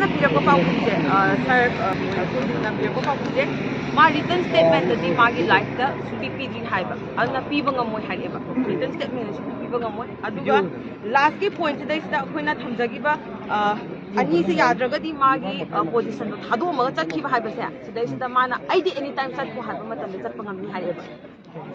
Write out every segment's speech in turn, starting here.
Mana pihak ko paupunje, sir, na pihak ko paupunje, ma written statement na di magi life da subi pidin haiba. Ang napiba nga mo haiba. Written statement na subi piba nga mo. Aduga last ki point da isda ko na thamjagi ba ani se yadraga di magi position do thadu ma chakhi ba haiba se. Sida isda mana aidi anytime chat ko haiba matam chat pangam ni haiba.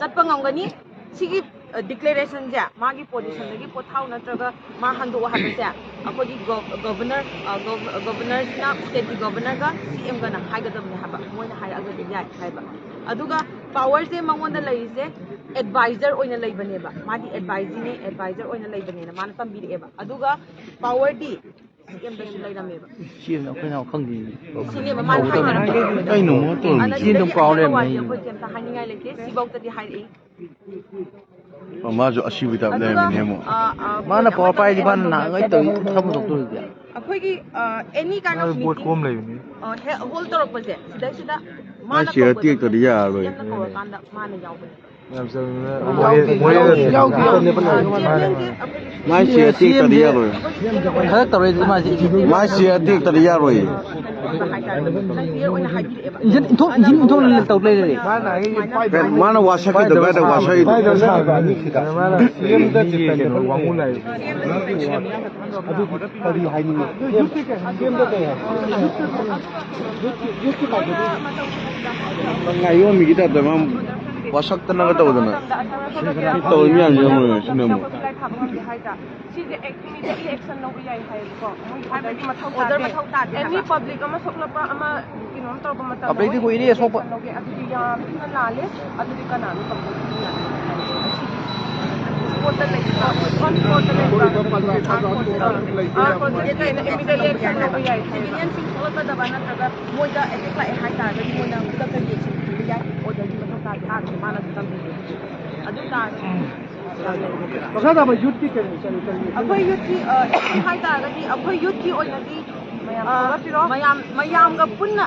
Chat pangam gani sigi declaration ja magi position lagi pothau natraga ma handu haiba se. Ako di governor na state governor ga CM ga na haigadam ne haba moi na hai aga di yai haiba. Aduga power se mangonda lai se advisor oina leibane ba madi advisor oina leibane na mana tambiri eba aduga power di CM da shi leirame ba CM na kai na khangdi sini ba mana hai kai no mo to CM dum kaw le mai ko kem ta haningai leke sibau ta di hai e ma jo asibita le ne mo mana power pai di ban na ngai to tham dok tu ya akhoi gi any kind of board kom lai ni whole torok pa je sida ma share tik to ya ro kanda mana yaw ba nam sa ma share tik to ya ro khá tàu này mà ma share tik to ya ro dính thuốc lên tàu này rồi ma na wasa ke da da wasa i ngai yo mi kita da mam wasak ta na ga taw da na taw mi am yo mo sine mo action no yai hai ko any public ama sokla pa ama kinom tor ba mata अब लेकिन कोई नहीं है सो adudi ya na nale adudi kana no kam portal like on portal like immediately action no yai civilian sing solo pa dabana taga moida etek la hai ta ga moida da ka ye chi yai order di mata ta ha mana tam adu ta बघा youth की अखोई youth की hai ta ga di अखोई youth की ओइना di mayam ga punna